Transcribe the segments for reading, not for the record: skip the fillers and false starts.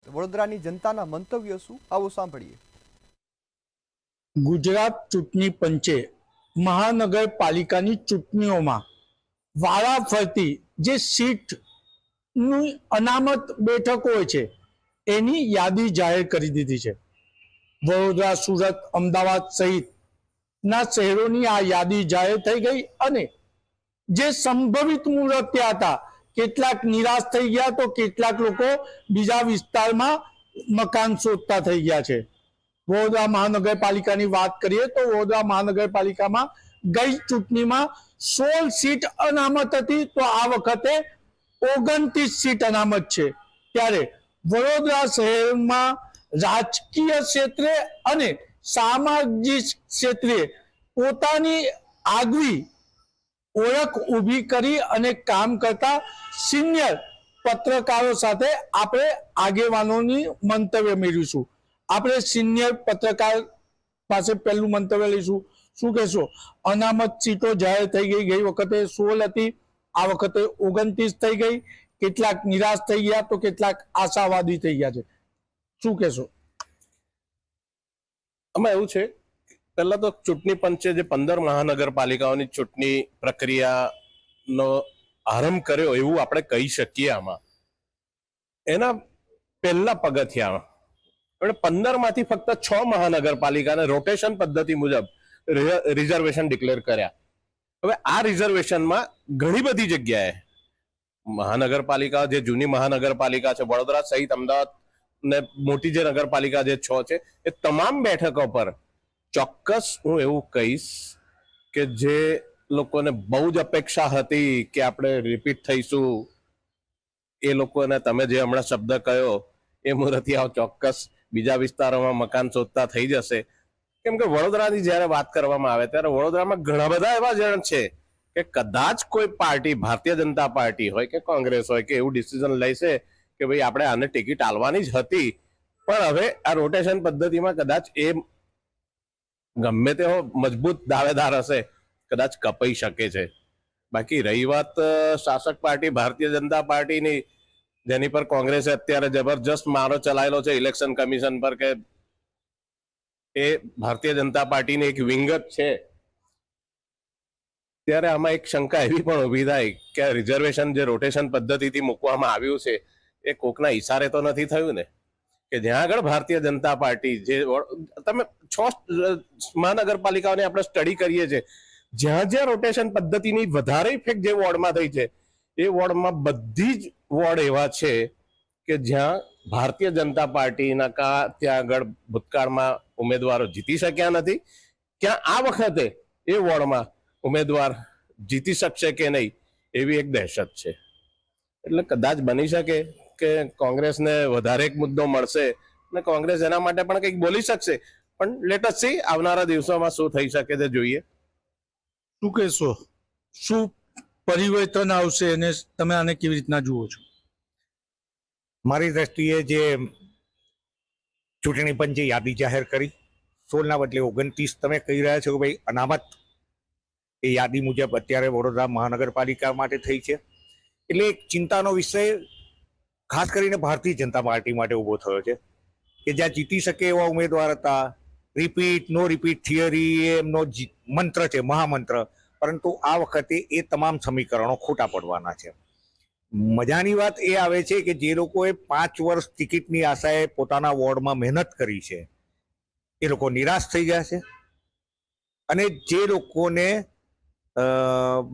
વડોદરાની જનતાના મંતવ્યો શું, આવો સાંભળીએ. ગુજરાત ચૂંટણી પંચે મહાનગરપાલિકાની ચૂંટણીઓમાં વારાફરતી જે સીટની અનામત બેઠકો હોય છે એની યાદી જાહેર કરી દીધી છે. વડોદરા, સુરત, અમદાવાદ સહિતના શહેરોની આ યાદી જાહેર થઈ ગઈ અને જે સંભવિત મૂર્ત્યા હતા, કેટલાક નિરાશ થઈ ગયા તો કેટલાક લોકો બીજા વિસ્તારમાં મકાન શોધતા થઈ ગયા છે. વડોદરા મહાનગરપાલિકાની વાત કરીએ તો વડોદરા મહાનગરપાલિકામાં ગઈ ચૂંટણીમાં 16 સીટ અનામત હતી, તો આ વખતે 29 સીટ અનામત છે. ત્યારે વડોદરા શહેરમાં રાજકીય ક્ષેત્રે અને સામાજિક ક્ષેત્રે પોતાની આગવી ઓળખ ઊભી કરી અને કામ કરતા સિનિયર પત્રકારો સાથે આપણે આગેવાનોની મંતવ્ય મેળવીશું. આપણે સિનિયર પત્રકાર પાસે પહેલું મંતવ્ય લઈશું. શું કહેશો? અનામત સીટો જાહેર થઈ ગઈ. ગઈ વખતે 16 હતી, આ વખતે 29 થઈ ગઈ. કેટલાક નિરાશ થઈ ગયા તો કેટલાક આશાવાદી થઈ ગયા છે. શું કહેશો? આમાં એવું છે, પહેલા તો ચૂંટણી પંચે જે 15 મહાનગરપાલિકાઓની ચૂંટણી પ્રક્રિયાનો આરંભ કર્યો એવું આપણે કહી શકીએ. આમાં એના પહેલા પગથિયામાં 15 માંથી ફક્ત 6 મહાનગરપાલિકાને રોટેશન પદ્ધતિ મુજબ રિઝર્વેશન ડિક્લેર કર્યા. હવે આ રિઝર્વેશનમાં ઘણી બધી જગ્યાએ મહાનગરપાલિકા, જે જૂની મહાનગરપાલિકા છે વડોદરા સહિત અમદાવાદ ને મોટી જે નગરપાલિકા જે 6 છે, એ તમામ બેઠકો પર ચોક્કસ હું એવું કહીશ કે જે લોકોને બહુ જ અપેક્ષા હતી કે આપણે રિપીટ થઈશું, એ લોકોને તમે જે હમણાં શબ્દ કહ્યો એ મૂર્તિયાઓ ચોક્કસ બીજા વિસ્તારોમાં મકાન શોધતા થઈ જશે. કેમ કે વડોદરાની જ્યારે વાત કરવામાં આવે ત્યારે વડોદરામાં ઘણા બધા એવા જણ છે કે કદાચ કોઈ પાર્ટી, ભારતીય જનતા પાર્ટી હોય કે કોંગ્રેસ હોય, કે એવું ડિસિઝન લેશે કે ભાઈ આપણે આને ટિકિટ આલવાની જ હતી, પણ હવે આ રોટેશન પદ્ધતિમાં કદાચ એ ગમે તેવો મજબૂત દાવેદાર હશે, કદાચ કપાઈ શકે છે. બાકી રહી વાત શાસક પાર્ટી ભારતીય જનતા પાર્ટીની, જેની પર કોંગ્રેસે અત્યારે જબરજસ્ત મારો ચલાયેલો છે ઇલેક્શન કમિશન પર, કે એ ભારતીય જનતા પાર્ટીની એક વિંગત છે, ત્યારે આમાં એક શંકા એવી પણ ઉભી થાય કે રિઝર્વેશન જે રોટેશન પદ્ધતિથી મૂકવામાં આવ્યું છે એ કોકના ઈશારે તો નથી થયું ને, કે જ્યાં આગળ ભારતીય જનતા પાર્ટી, જે તમે 6 મહાનગરપાલિકાઓને આપણે સ્ટડી કરીએ છીએ, જ્યાં જ્યાં રોટેશન પદ્ધતિની વધારે ઇફેક્ટ જે વોર્ડમાં થઈ છે એ વોર્ડમાં બધી જ વોર્ડ એવા છે કે જ્યાં ભારતીય જનતા પાર્ટીના ત્યાં આગળ ભૂતકાળમાં ઉમેદવારો જીતી શક્યા નથી, ક્યાં આ વખતે એ વોર્ડમાં ઉમેદવાર જીતી શકશે કે નહીં એવી એક દહેશત છે. એટલે કદાચ બની શકે કે કોંગ્રેસને વધારે એક મુદ્દો મળશે અને કોંગ્રેસ એના માટે પણ કંઈક બોલી શકશે, પણ લેટ અસ સી આવનારા દિવસોમાં શું થઈ શકે તે જોઈએ. શું કહેશો? શું પરિવર્તન આવશે અને તમે આને કેવી રીતના જુઓ છો? મારી દ્રષ્ટિએ જે ચૂંટણી પંચે યાદી જાહેર કરી 16 ના બદલે 29 તમે કહી રહ્યા છો કે ભાઈ અનામત, એ યાદી મુજબ અત્યારે વડોદરા મહાનગરપાલિકા માટે થઈ છે. એટલે એક ચિંતાનો વિષય ખાસ કરીને ભારતીય જનતા પાર્ટી માટે ઊભો થયો છે કે જ્યાં જીતી શકે એવા ઉમેદવાર હતા. રિપીટ નો રિપીટ થિયરી એ એમનો મંત્ર છે, મહામંત્ર, પરંતુ આ વખતે એ તમામ સમીકરણો ખોટા પડવાના છે. મજાની વાત એ આવે છે કે જે લોકોએ 5 વર્ષ ટિકિટની આશાએ પોતાના વોર્ડમાં મહેનત કરી છે એ લોકો નિરાશ થઈ ગયા છે, અને જે લોકોને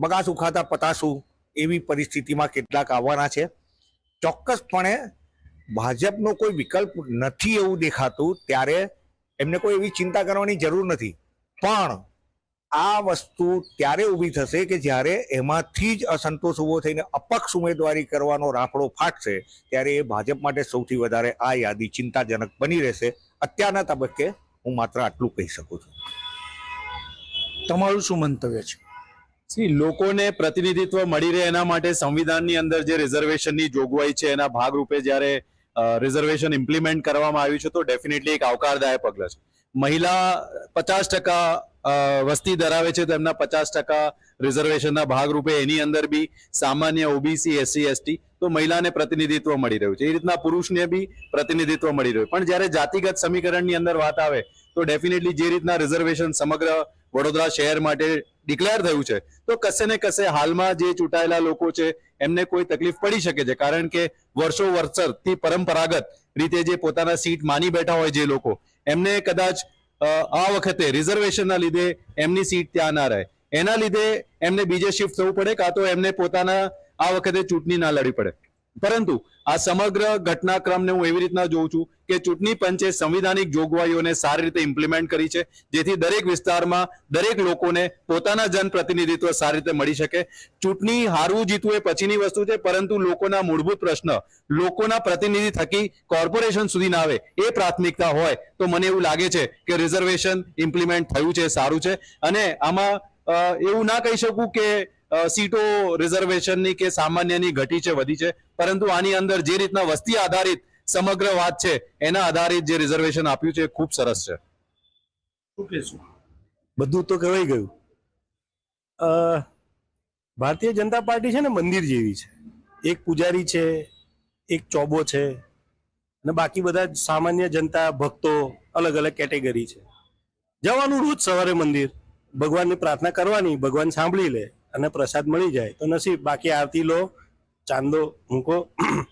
બગાસું ખાતા પતાસું એવી પરિસ્થિતિમાં કેટલાક આવવાના છે. ચોક્કસપણે ભાજપનો કોઈ વિકલ્પ નથી એવું દેખાતું, ત્યારે એમને કોઈ એવી ચિંતા કરવાની જરૂર નથી. પણ આ વસ્તુ ત્યારે ઊભી થશે કે જ્યારે એમાંથી જ અસંતોષ ઊભો થઈને અપક્ષ ઉમેદવારી કરવાનો રાફડો ફાટશે, ત્યારે એ ભાજપ માટે સૌથી વધારે આ યાદી ચિંતાજનક બની રહેશે. અત્યારના તબક્કે હું માત્ર આટલું કહી શકું છું. તમારું શું મંતવ્ય છે? લોકોને પ્રતિનિધિત્વ મળી રહે એના માટે સંવિધાનની અંદર જે રિઝર્વેશનની જોગવાઈ છે એના ભાગરૂપે જ્યારે રિઝર્વેશન ઇમ્પ્લિમેન્ટ કરવામાં આવ્યું છે તો ડેફિનેટલી એક આવકારદાયક પગલું છે. મહિલા 50% વસ્તી ધરાવે છે તો એમના 50% રિઝર્વેશનના ભાગરૂપે એની અંદર બી સામાન્ય ઓબીસી, એસસી, એસટી તો મહિલાને પ્રતિનિધિત્વ મળી રહ્યું છે, એ રીતના પુરુષને બી પ્રતિનિધિત્વ મળી રહ્યું. પણ જ્યારે જાતિગત સમીકરણની અંદર વાત આવે તો ડેફિનેટલી જે રીતના રિઝર્વેશન સમગ્ર વડોદરા શહેર માટે ડિક્લેર થયું છે, તો કશે ને કશે હાલમાં જે ચૂંટાયેલા લોકો છે એમને કોઈ તકલીફ પડી શકે છે, કારણ કે વર્ષોથી પરંપરાગત રીતે જે પોતાના સીટ માની બેઠા હોય જે લોકો, એમને કદાચ આ વખતે રિઝર્વેશનના લીધે એમની સીટ ત્યાં ના રહે, એના લીધે એમને બીજે શિફ્ટ થવું પડે, કાં તો એમને પોતાના આ વખતે ચૂંટણી ના લડવી પડે. પરંતુ આ સમગ્ર ઘટનાક્રમને હું એવી રીતના જોઉં છું કે ચૂંટણી પંચે સંવિધાનિક જોગવાઈઓને સારી રીતે ઇમ્પ્લિમેન્ટ કરી છે, જેથી દરેક વિસ્તારમાં દરેક લોકોને પોતાના જનપ્રતિનિધિત્વ સારી રીતે મળી શકે. ચૂંટણી હારવું જીતવું એ પછીની વસ્તુ છે, પરંતુ લોકોના મૂળભૂત પ્રશ્ન લોકોના પ્રતિનિધિ થકી કોર્પોરેશન સુધી ના આવે એ પ્રાથમિકતા હોય તો મને એવું લાગે છે કે રિઝર્વેશન ઇમ્પ્લિમેન્ટ થયું છે, સારું છે. અને આમાં એવું ના કહી શકું કે સીટો રિઝર્વેશનની કે સામાન્યની ઘટી છે, વધી છે, પરંતુ આની અંદર જે રીતના વસ્તી આધારિત સમગ્ર વાત છે એના આધારિત જે રિઝર્વેશન આપ્યું છે એ ખૂબ સરસ છે. શું કહેશું? બધું તો કહેવાય ગયું. ભારતીય જનતા પાર્ટી છે ને મંદિર જેવી છે. એક પૂજારી છે, એક ચોબો છે, અને બાકી બધા સામાન્ય જનતા ભક્તો અલગ અલગ કેટેગરી છે. જવાનું રોજ સવારે મંદિર, ભગવાનની પ્રાર્થના કરવાની, ભગવાન સાંભળી લે અને પ્રસાદ મળી જાય તો નસીબ, બાકી આરતી લો, ચાંદો મૂકો,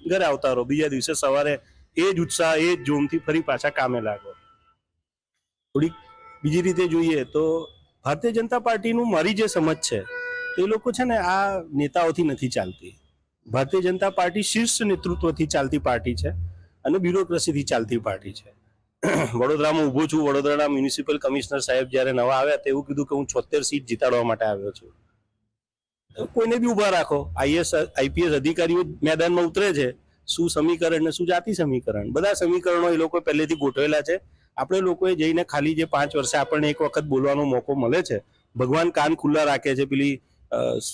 ઘરે આવતા રહો. બીજા દિવસે સવારે એ જ ઉત્સાહ, એ જ જોમથી ફરી પાછા કામે લાગો. થોડીક બીજી રીતે જોઈએ તો ભારતીય જનતા પાર્ટીનું મારી જે સમજ છે એ લોકો છે ને આ નેતાઓથી નથી ચાલતી. ભારતીય જનતા પાર્ટી શીર્ષ નેતૃત્વથી ચાલતી પાર્ટી છે અને બ્યુરોક્રેસીથી ચાલતી પાર્ટી છે. વડોદરામાં ઊભો છું. વડોદરાના મ્યુનિસિપલ કમિશનર સાહેબ જ્યારે નવા આવ્યા તો એવું કીધું કે હું 76 સીટ જીતાડવા માટે આવ્યો છું. કોઈને બી ઉભા રાખો, આઈપીએસ અધિકારીઓ મેદાનમાં ઉતરે છે, શું સમીકરણ ને શું જાતિ સમીકરણ, બધા સમીકરણો એ લોકો પહેલેથી ગોઠવેલા છે. આપણે લોકોએ જઈને ખાલી જે 5 વર્ષે આપણને એક વખત બોલવાનો મોકો મળે છે, ભગવાન કાન ખુલ્લા રાખે છે, પેલી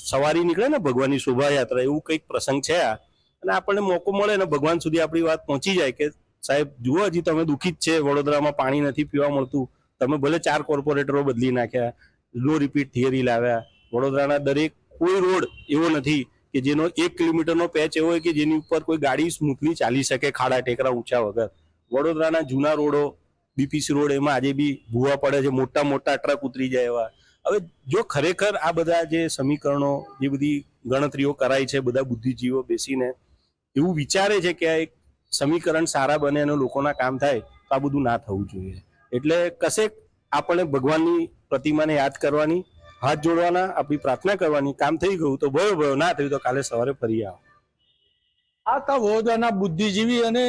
સવારી નીકળે ને ભગવાનની શોભાયાત્રા, એવું કંઈક પ્રસંગ છે આ, અને આપણને મોકો મળે ને ભગવાન સુધી આપણી વાત પહોંચી જાય કે સાહેબ જુઓ, હજી તમે દુઃખી જ છે, વડોદરામાં પાણી નથી પીવા મળતું, તમે ભલે 4 કોર્પોરેટરો બદલી નાખ્યા, લો રિપીટ થિયરી લાવ્યા, વડોદરાના દરેક કોઈ રોડ એવો નથી કે જેનો 1 કિલોમીટરનો પેચ એવો હોય કે જેની ઉપર કોઈ ગાડી સ્મૂથલી ચાલી શકે ખાડા ટેકરા ઊંચા વગર. વડોદરાના જૂના રોડો, બીપીસી રોડ, એમાં આજે બી ભૂવા પડે છે, મોટા મોટા ટ્રક ઉતરી જાય એવા. હવે જો ખરેખર આ બધા જે સમીકરણો, જે બધી ગણતરીઓ કરાય છે, બધા બુદ્ધિજીવો બેસીને એવું વિચારે છે કે આ એક સમીકરણ સારા બને અને લોકોના કામ થાય, તો આ બધું ના થવું જોઈએ. એટલે કશેક આપણે ભગવાનની પ્રતિમાને યાદ કરવાની, હાથ જોડવાના, આપણી પ્રાર્થના કરવાની, કામ થઈ ગયું તો બરોબર, ના થયું તો કાલે સવારે ફરી આવો. આ તા વડોદરાના બુદ્ધિજીવી, અને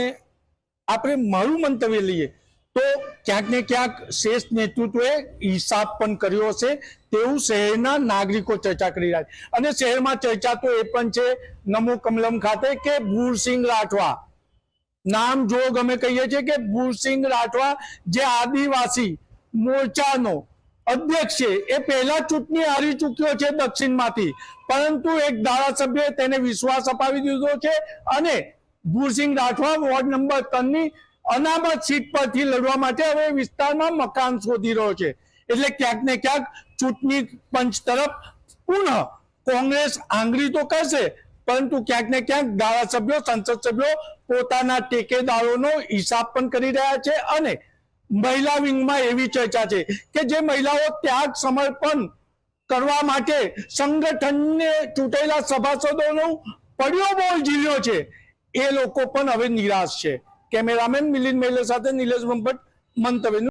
આપણે મારું મંતવ્ય લઈએ તો ક્યાંક ને ક્યાંક શ્રેષ્ઠ નેતૃત્વએ હિસાબ પણ કર્યો છે તેવું શહેરના નાગરિકો ચર્ચા કરી રહ્યા છે. અને શહેરમાં ચર્ચા તો એ પણ છે નમો કમલમ ખાતે કે ભૂરસિંહ રાઠવા નામ જો અમે કહીએ છીએ કે ભૂરસિંહ રાઠવા જે આદિવાસી મોરચાનો અધ્યક્ષ છે, એ પહેલા ચૂંટણી હારી ચૂક્યો છે દક્ષિણમાંથી, પરંતુ એક ધારાસભ્યએ તેને વિશ્વાસ અપાવી દીધો છે અને ભૂરસિંહ રાઠવા વોર્ડ નંબર 3 ની અનામત સીટ પરથી લડવા માટે હવે વિસ્તારમાં મકાન શોધી રહ્યો છે. એટલે ક્યાંક ને ક્યાંક ચૂંટણી પંચ તરફ પુનઃ કોંગ્રેસ આંગળી તો કરશે, પરંતુ ક્યાંક ને ક્યાંક ધારાસભ્યો, સંસદ સભ્યો પોતાના ટેકેદારોનો હિસાબ પણ કરી રહ્યા છે. અને મહિલા વિંગમાં એવી ચર્ચા છે કે જે મહિલાઓ ત્યાગ સમર્પણ કરવા માટે સંગઠનને ચૂંટેલા સભાસદોનો પડ્યો બોલ ઝીલ્યો છે, એ લોકો પણ હવે નિરાશ છે. કેમેરામેન મિલિંદ મહેલે સાથે નિલેશ બ્રહ્મભટ્ટ, મંતવ્ય.